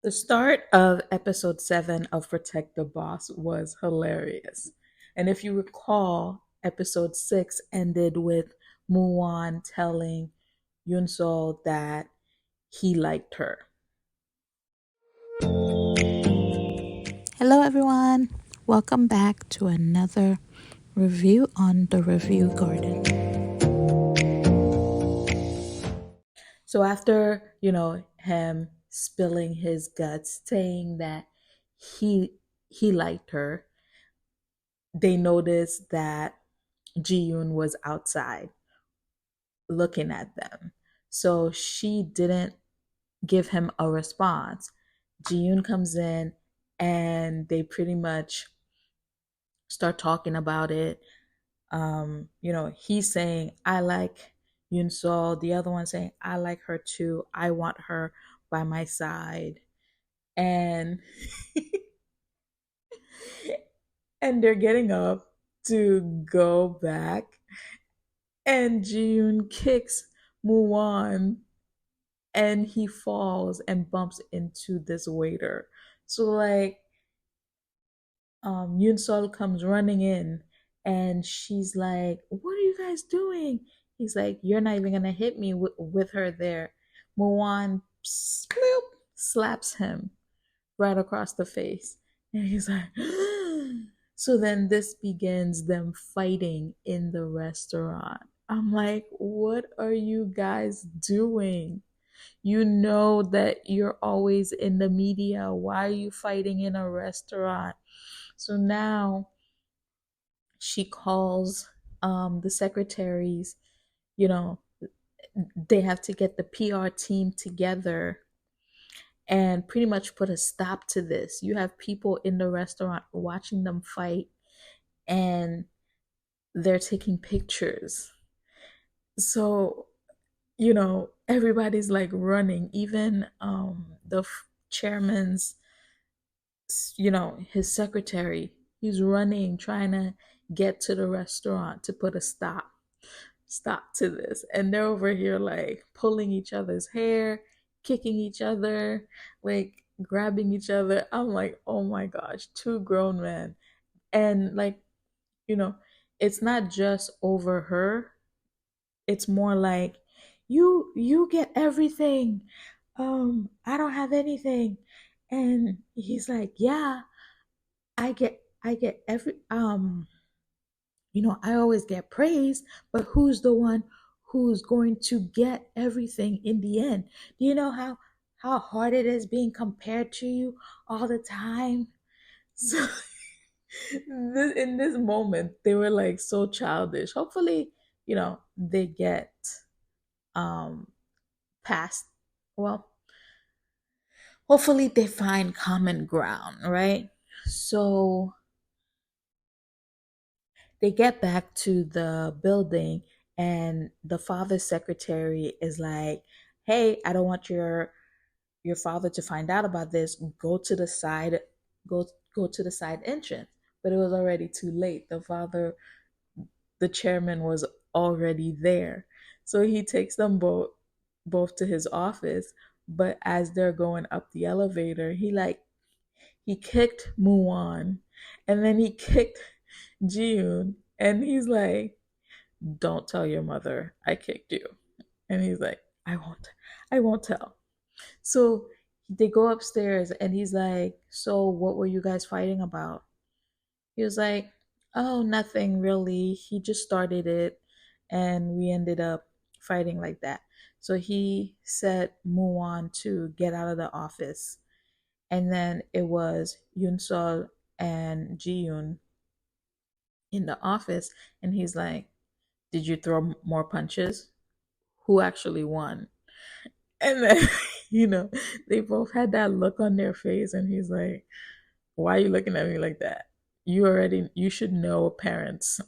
The start of episode 7 of Protect the Boss was hilarious. And if you recall, episode 6 ended with Muwan telling Yunsol that he liked her. Hello, everyone. Welcome back to another review on the Review Garden. So after, him spilling his guts saying that he he liked her, they noticed that Ji-yoon was outside looking at them. So she didn't give him a response. Ji-yoon comes in and they pretty much start talking about it. He's saying, I like Yoon Sol. The other one saying, I like her too. I want her by my side. And and they're getting up to go back. And Ji-yoon kicks Muwan and he falls and bumps into this waiter. So like Yoon Sol comes running in and she's like, "What are you guys doing?" He's like, "You're not even gonna hit me with her there." Muwan slaps him right across the face, and he's like, so then this begins them fighting in the restaurant. I'm like, what are you guys doing? You know that you're always in the media. Why are you fighting in a restaurant? So now she calls the secretaries, you know, they have to get the PR team together and pretty much put a stop to this. You have people in the restaurant watching them fight and they're taking pictures. So, everybody's like running, even the chairman's, his secretary, he's running trying to get to the restaurant to put a stop to this. And they're over here like pulling each other's hair, kicking each other, like grabbing each other. I'm like, oh my gosh, two grown men. And like, you know, it's not just over her. It's more like you get everything. I don't have anything. And he's like, yeah, I get every I always get praise, but who's the one who's going to get everything in the end? Do you know how hard it is being compared to you all the time? So in this moment, they were like so childish. Hopefully, they get um past. Well, hopefully they find common ground, right? So they get back to the building and the father's secretary is like, hey, I don't want your father to find out about this. Go to the side, go go to the side entrance. But it was already too late. The chairman was already there. So he takes them both to his office, but as they're going up the elevator, he kicked Muwan and then he kicked June and he's like, "Don't tell your mother I kicked you." And he's like, I won't tell." So they go upstairs and he's like, "So what were you guys fighting about?" He was like, "Oh, nothing really. He just started it and we ended up fighting like that." So he set Muwan to get out of the office. And then it was Yunsol and Jiyun in the office. And he's like, "Did you throw more punches? Who actually won?" And then, you know, they both had that look on their face. And he's like, "Why are you looking at me like that? You should know a parent's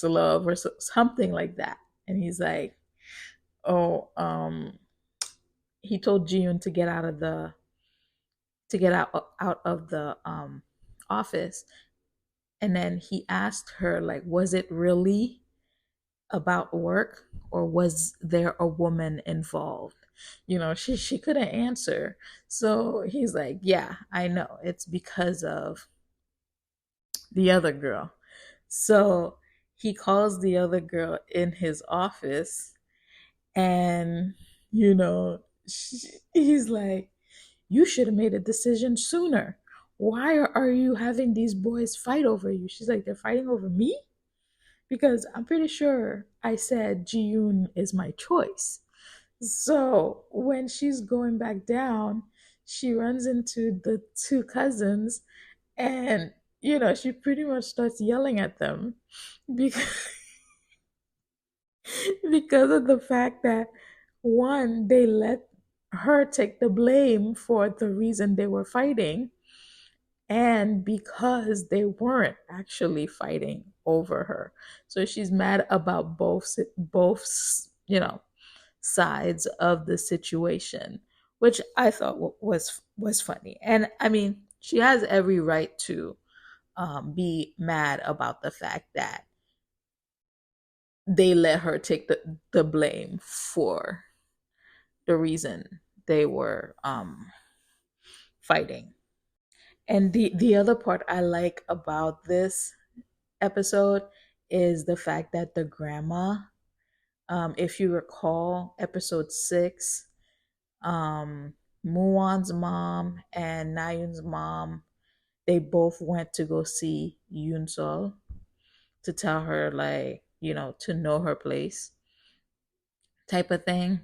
love or something like that." And he's like, "Oh, he told Jiyun to get out of the office." And then he asked her, like, was it really about work or was there a woman involved? she couldn't answer. So he's like, yeah, I know, it's because of the other girl. So he calls the other girl in his office, and he's like, you should have made a decision sooner. Why are you having these boys fight over you? She's like, they're fighting over me? Because I'm pretty sure I said Ji-yoon is my choice. So when she's going back down, she runs into the two cousins, and she pretty much starts yelling at them because because of the fact that, one, they let her take the blame for the reason they were fighting, and because they weren't actually fighting over her. So she's mad about both sides of the situation, which I thought was funny. And I mean, she has every right to be mad about the fact that they let her take the blame for the reason they were fighting. And the other part I like about this episode is the fact that the grandma, if you recall episode 6, Muwan's mom and Nayun's mom, they both went to go see Yunsol to tell her, like, to know her place, type of thing.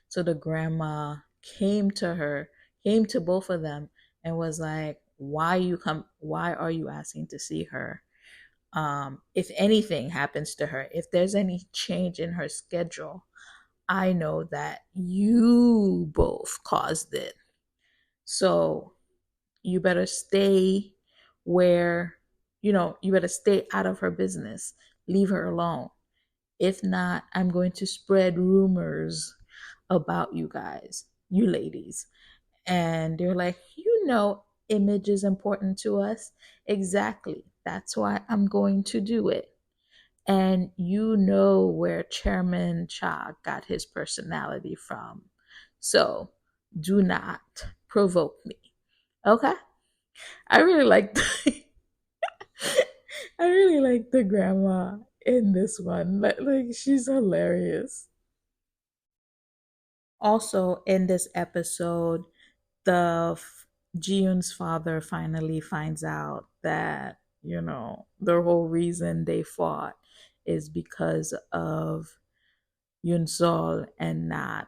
So the grandma came to her, came to both of them, and was like, why are you asking to see her? If anything happens to her, if there's any change in her schedule, I know that you both caused it. So you better stay where, you better stay out of her business. Leave her alone. If not, I'm going to spread rumors about you guys, you ladies. And they're like, image is important to us. Exactly. That's why I'm going to do it. And you know where Chairman Cha got his personality from. So do not provoke me. Okay? I really like I really like the grandma in this one. Like she's hilarious. Also in this episode, the Jiun's father finally finds out that, the whole reason they fought is because of Yun Sol and not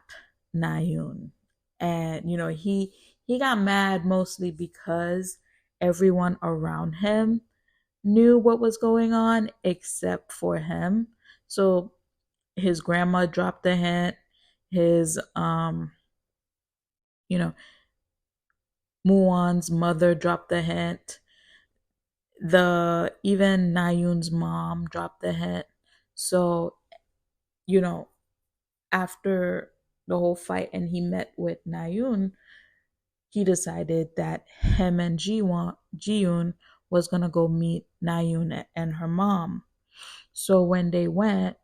Nayun. And he got mad mostly because everyone around him knew what was going on except for him. So his grandma dropped the hint, his you know Muwan's mother dropped the hint, the even Nayun's mom dropped the hint. So you know after the whole fight and he met with Nayun, he decided that him and Jiyoon was gonna go meet Nayun and her mom. So when they went,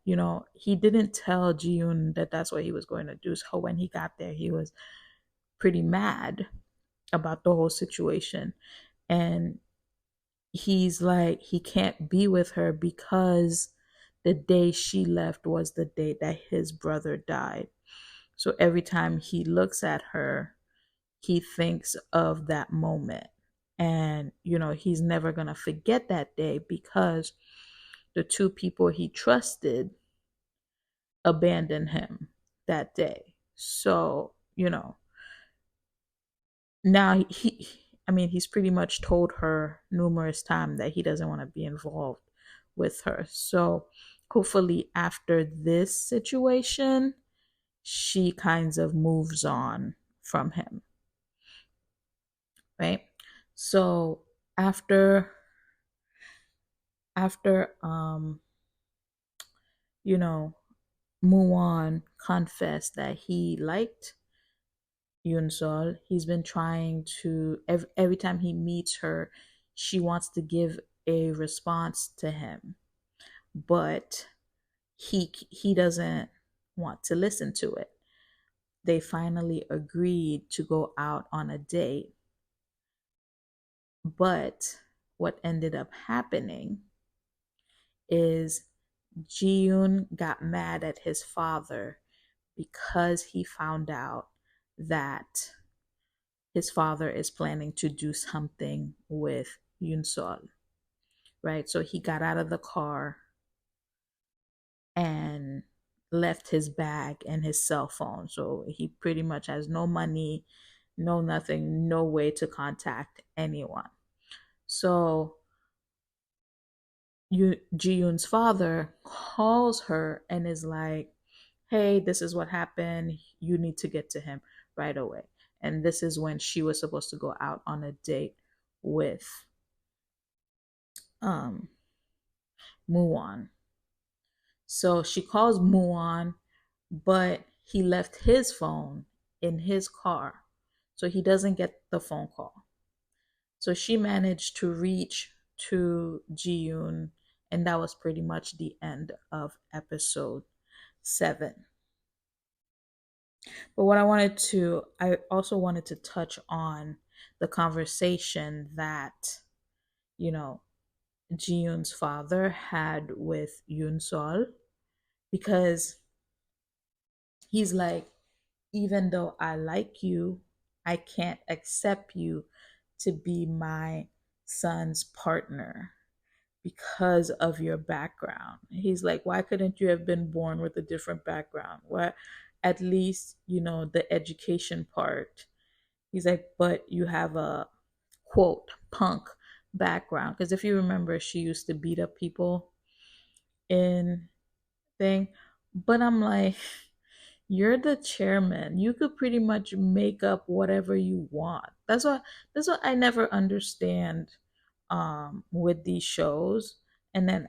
he didn't tell Jiyoon that that's what he was going to do. So when he got there, he was pretty mad about the whole situation. And he's like, he can't be with her because the day she left was the day that his brother died. So every time he looks at her, he thinks of that moment. And, he's never going to forget that day because the two people he trusted abandoned him that day. So, now I mean, he's pretty much told her numerous times that he doesn't want to be involved with her. So hopefully after this situation, she kinds of moves on from him, right? So after after you know Muwan confessed that he liked Yunsol, he's been trying to every time he meets her, she wants to give a response to him, but he doesn't want to listen to it. they finally agreed to go out on a date. But what ended up happening is Ji-yoon got mad at his father because he found out that his father is planning to do something with Yoon Sol, right? So he got out of the car and left his bag and his cell phone. So he pretty much has no money, no nothing, no way to contact anyone. So Ji-yoon's father calls her and is like, "Hey, this is what happened. You need to get to him right away." And this is when she was supposed to go out on a date with um Muwon. So she calls Muwon, but he left his phone in his car. So he doesn't get the phone call. So she managed to reach to Ji-yoon, and that was pretty much the end of episode 7. But I also wanted to touch on the conversation that, you know, Ji-yoon's father had with Yoon Sol, because he's like, even though I like you, I can't accept you to be my son's partner because of your background. He's like, why couldn't you have been born with a different background? What, at least, the education part. He's like, but you have a quote punk background. Because if you remember, she used to beat up people in thing. But I'm like, you're the chairman. You could pretty much make up whatever you want. That's what I never understand with these shows. And then,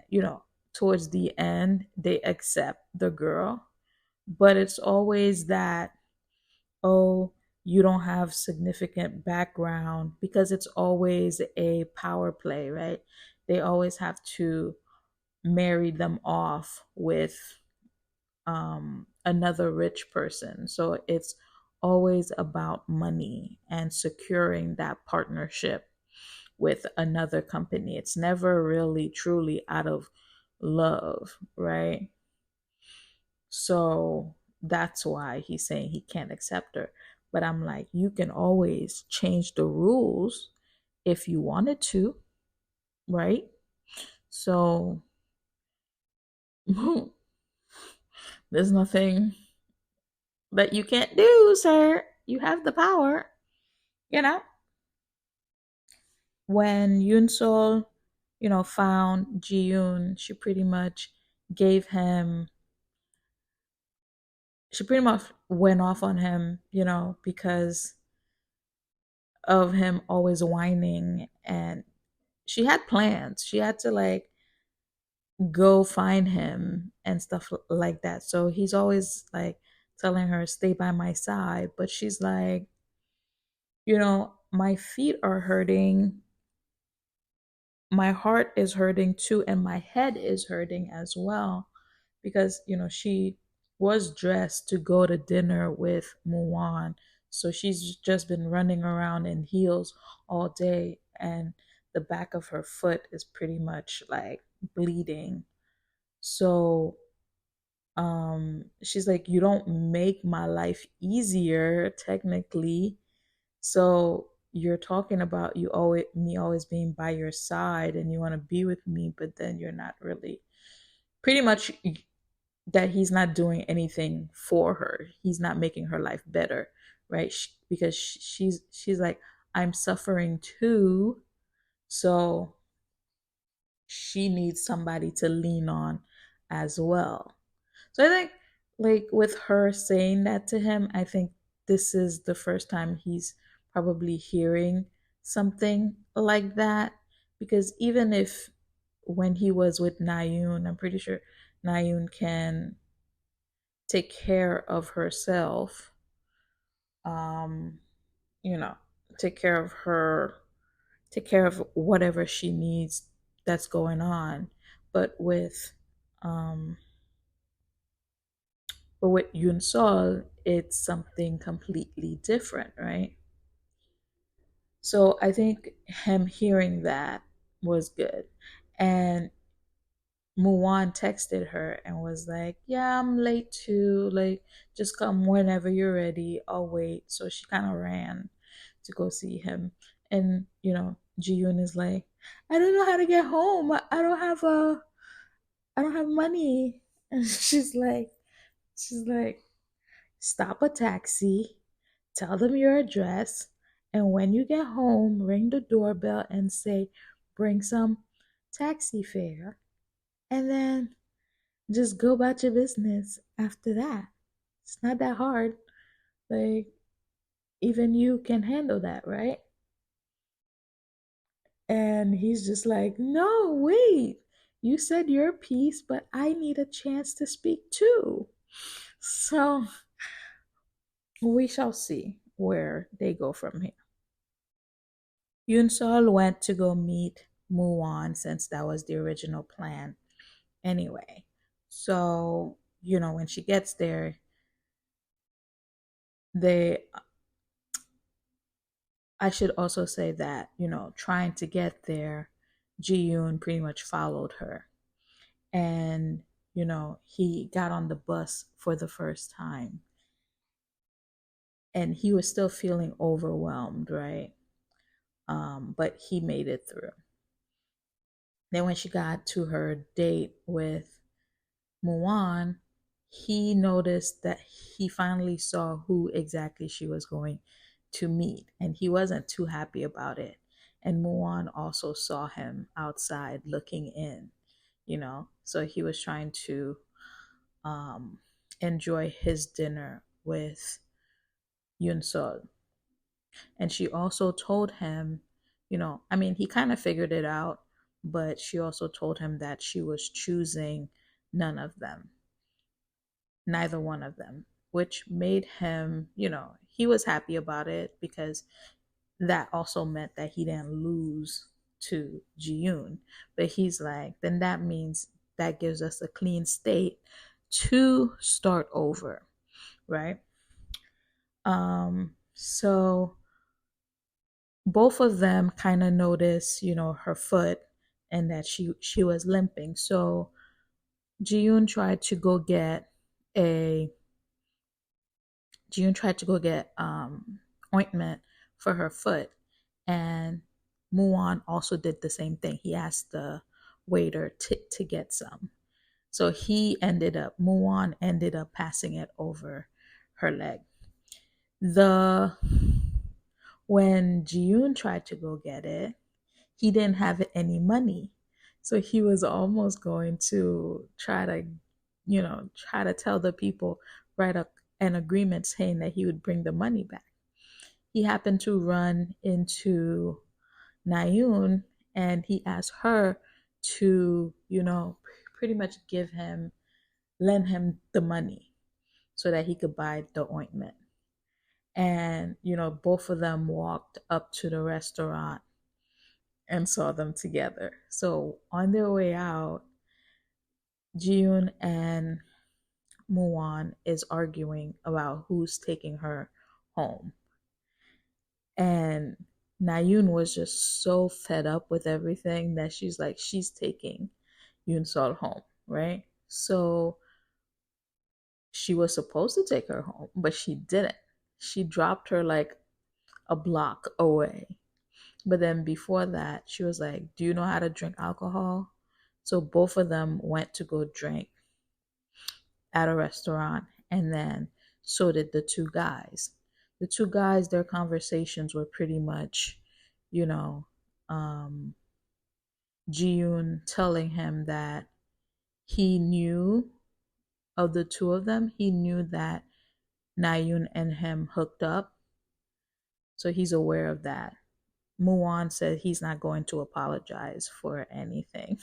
towards the end they accept the girl, but it's always that, oh, you don't have significant background, because it's always a power play, right? They always have to marry them off with another rich person. So it's always about money and securing that partnership with another company. It's never really truly out of love, right? So that's why he's saying he can't accept her. But I'm like, you can always change the rules if you wanted to, right? So there's nothing that you can't do, sir. You have the power, you know? When Yunsol, found Ji-yoon, gave him, she pretty much went off on him, because of him always whining. And she had plans. She had to like go find him and stuff like that. So he's always like telling her, stay by my side. But she's like, my feet are hurting, my heart is hurting too, and my head is hurting as well, because she was dressed to go to dinner with Muwan. So she's just been running around in heels all day, and the back of her foot is pretty much like bleeding. So she's like, you don't make my life easier technically. So you're talking about always being by your side, and you want to be with me, but then you're not really, pretty much, that he's not doing anything for her. He's not making her life better, right? Because she's like, I'm suffering too, so she needs somebody to lean on as well. So I think, like, with her saying that to him, I think this is the first time he's probably hearing something like that. Because even if when he was with Nayun, I'm pretty sure Nayun can take care of herself, um, you know, take care of her, take care of whatever she needs that's going on. But um, with Yun Sol, it's something completely different, right? So I think him hearing that was good. And Muwan texted her and was like, "Yeah, I'm late too. Like, just come whenever you're ready. I'll wait." So she kind of ran to go see him. And, Jiyun is like, "I don't know how to get home. I don't have money." And she's like, "Stop a taxi, tell them your address, and when you get home, ring the doorbell and say, 'Bring some taxi fare.' And then just go about your business after that. It's not that hard. Like, even you can handle that, right?" And he's just like, "No, wait. You said your piece, but I need a chance to speak too." So we shall see where they go from here. Yunsol went to go meet Muwan since that was the original plan anyway. So, when she gets there, they I should also say that, trying to get there, Ji Yoon pretty much followed her. And, he got on the bus for the first time. And he was still feeling overwhelmed, right? But he made it through. Then when she got to her date with Muwan, he noticed that he finally saw who exactly she was going to meet, and he wasn't too happy about it. And Muwan also saw him outside looking in, so he was trying to um, enjoy his dinner with Yunsol. And she also told him, I mean, he kind of figured it out, but she also told him that she was choosing none of them, neither one of them, which made him, he was happy about it because that also meant that he didn't lose to Jiyun. But he's like, then that means that gives us a clean state to start over, right? So both of them kind of noticed, her foot and that she was limping. So Jiyun tried to go get a June tried to go get ointment for her foot, and Muan also did the same thing. He asked the waiter to get some. So Muan ended up passing it over her leg. The When Jiyun tried to go get it, he didn't have any money. So he was almost going to try to tell the people, write up an agreement saying that he would bring the money back. He happened to run into Nayun and he asked her to, pretty much lend him the money so that he could buy the ointment. And, both of them walked up to the restaurant and saw them together. So on their way out, Jiun and Muwan is arguing about who's taking her home. And Nayun was just so fed up with everything that she's taking Yoon Sol home, right? So she was supposed to take her home, but she didn't. She dropped her like a block away. But then before that, she was like, "Do you know how to drink alcohol?" So both of them went to go drink at a restaurant, and then so did the two guys. The two guys, their conversations were pretty much, you know, um, Jiyun telling him that he knew of the two of them, he knew that Nayun and him hooked up, so he's aware of that. Muwan said he's not going to apologize for anything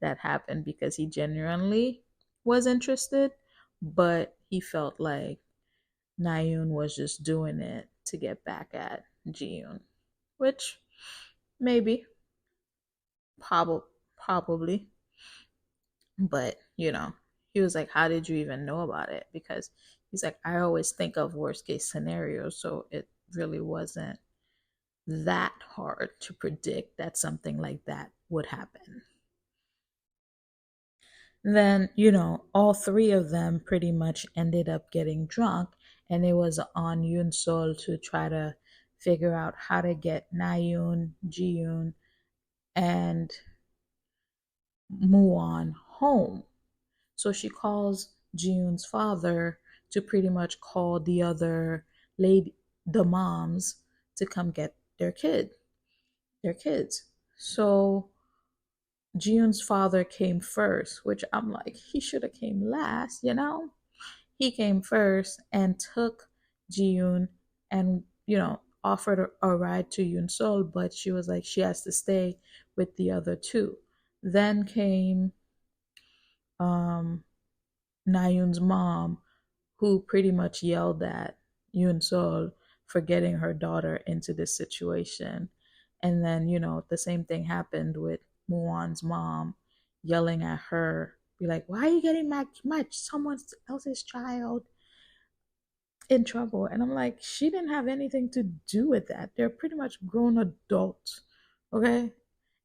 that happened because he genuinely was interested, but he felt like Nayun was just doing it to get back at Jiyun, which maybe, probably, but he was like, "How did you even know about it?" Because He's like, I always think of worst case scenarios, so it really wasn't that hard to predict that something like that would happen. Then, all three of them pretty much ended up getting drunk, and it was on Yoon Sol to try to figure out how to get Nayoon, Jiyoon, and Muon home. So she calls Jiyoon's father to pretty much call the other lady, the moms, to come get their kids. So Jiyoon's father came first, which I'm like, he should have came last. He came first and took Jiyoon and, offered a ride to Yoon Sol, but she was like, she has to stay with the other two. Then came um, Nayoon's mom, who pretty much yelled at Yoon Sol for getting her daughter into this situation. And then, the same thing happened with Muon's mom yelling at her, be like, why are you getting someone else's child in trouble? And I'm like, she didn't have anything to do with that. They're pretty much grown adults, okay?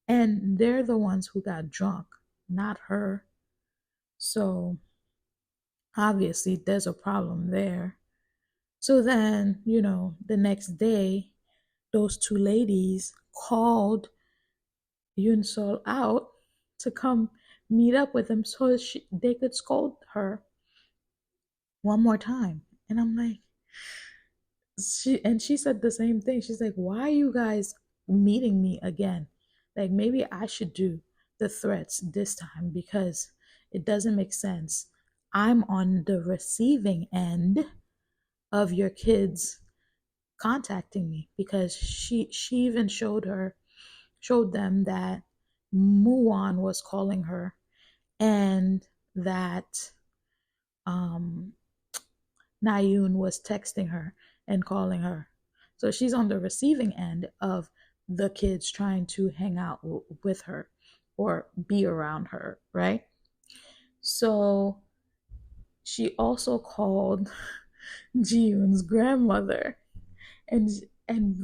And they're the ones who got drunk, not her. So obviously, there's a problem there. So then, the next day, those two ladies called Yoon Sol out to come meet up with them so they could scold her one more time. And I'm like, she said the same thing. She's like, why are you guys meeting me again? Like, maybe I should do the threats this time because it doesn't make sense. I'm on the receiving end of your kids contacting me because she even showed them that Muwan was calling her and that um Nayoon was texting her and calling her. So she's on the receiving end of the kids trying to hang out with her or be around her, right? So she also called Jiyoon's grandmother, and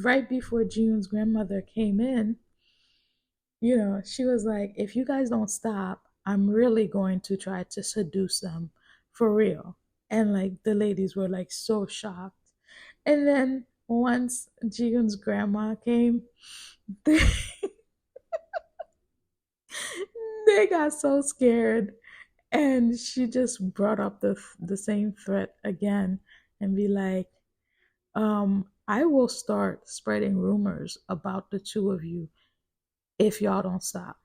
right before Jiyoon's grandmother came in, she was like, if you guys don't stop, I'm really going to try to seduce them for real. And like the ladies were like so shocked. And then once Jiyoon's grandma came, they, they got so scared. And she just brought up the same threat again and be like, I will start spreading rumors about the two of you if y'all don't stop.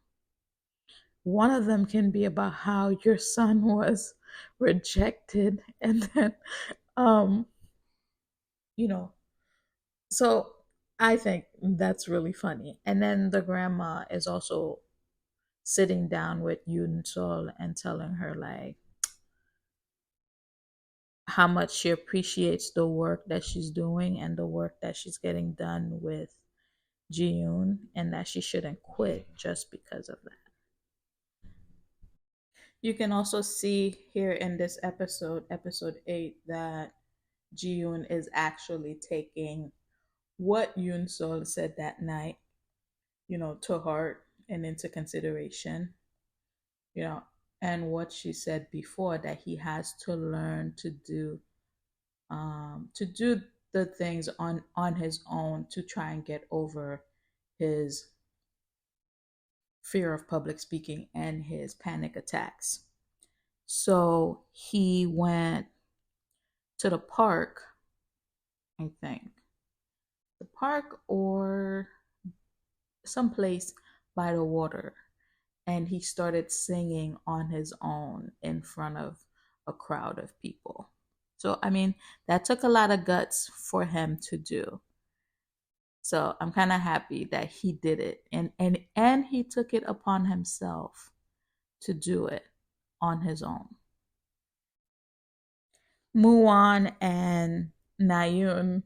One of them can be about how your son was rejected, and then, um, you know, so I think that's really funny. And then the grandma is also sitting down with Yoon Sol and telling her like how much she appreciates the work that she's doing and the work that she's getting done with Jiyoon, and that she shouldn't quit just because of that. You can also see here in this episode, episode 8, that Jiyoon is actually taking what Yoon Sol said that night, to heart and into consideration, you know, and what she said before, that he has to learn to do the things on his own to try and get over his fear of public speaking and his panic attacks. So he went to the park, I think, the park or someplace by the water, and he started singing on his own in front of a crowd of people. So, I mean, that took a lot of guts for him to do. So, I'm kind of happy that he did it, and he took it upon himself to do it on his own. Muan and Nayun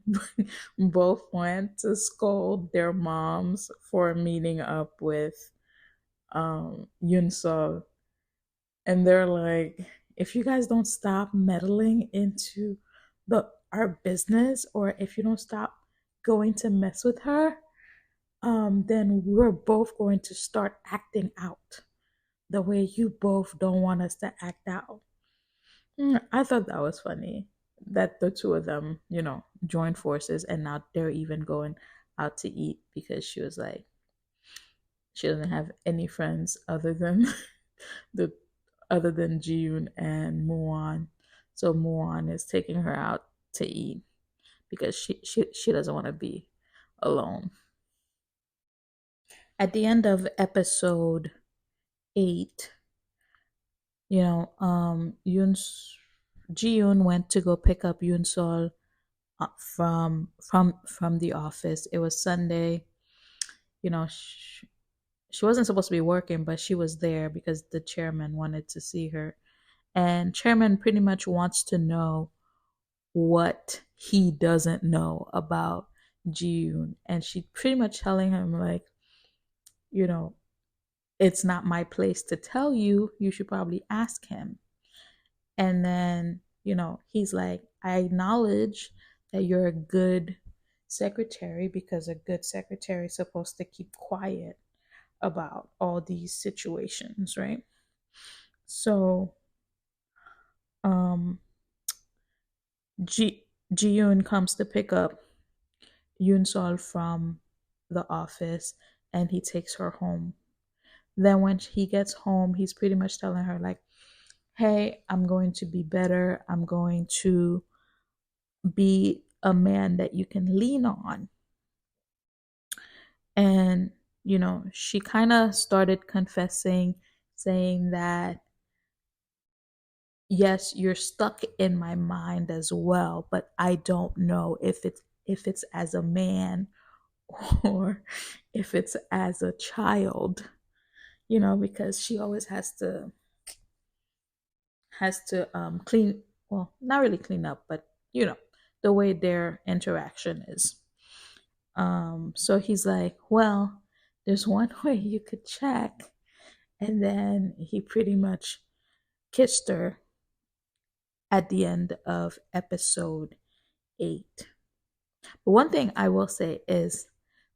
both went to scold their moms for meeting up with Yunsol, and they're like, if you guys don't stop meddling into the our business, or if you don't stop going to mess with her, then we're both going to start acting out the way you both don't want us to act out. I thought that was funny that the two of them, joined forces, and now they're even going out to eat because she was like, she doesn't have any friends the other than Jiyun and Muan. So Muan is taking her out to eat because she doesn't want to be alone. At the end of episode 8, Yoon Ji-yoon went to go pick up Yoon Sol from the office. It was Sunday. She wasn't supposed to be working, but she was there because the chairman wanted to see her. And chairman pretty much wants to know what he doesn't know about Ji-yoon. And she pretty much telling him like, you know, it's not my place to tell you. You should probably ask him. And then, he's like, I acknowledge that you're a good secretary because a good secretary is supposed to keep quiet about all these situations, right? So, Ji-yoon comes to pick up Yoon Sol from the office and he takes her home. Then when he gets home, he's pretty much telling her like, hey, I'm going to be better. I'm going to be a man that you can lean on. And, she kind of started confessing, saying that, yes, you're stuck in my mind as well, but I don't know if it's as a man or if it's as a child, because she always has to clean, well, not really clean up, but the way their interaction is. So he's like, well, there's one way you could check. And then he pretty much kissed her at the end of episode 8. But one thing I will say is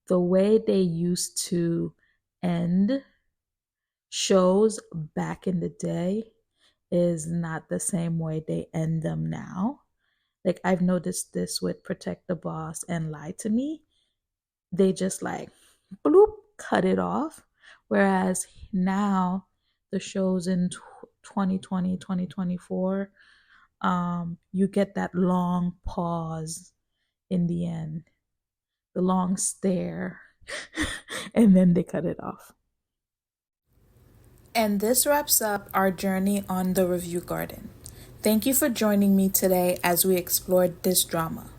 the way they used to end shows back in the day is not the same way they end them now. Like, I've noticed this with Protect the Boss and Lie to Me. They just like bloop, cut it off. Whereas now the shows in 2020, 2024, you get that long pause in the end, the long stare, and then they cut it off. And this wraps up our journey on the Review Garden. Thank you for joining me today as we explored this drama.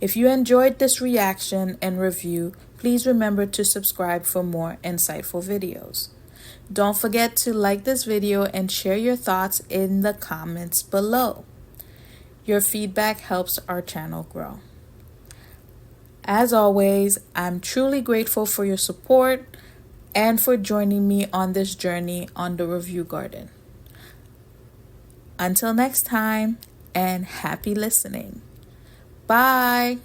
If you enjoyed this reaction and review, please remember to subscribe for more insightful videos. Don't forget to like this video and share your thoughts in the comments below. Your feedback helps our channel grow. As always, I'm truly grateful for your support and for joining me on this journey on the Review Garden. Until next time, and happy listening. Bye.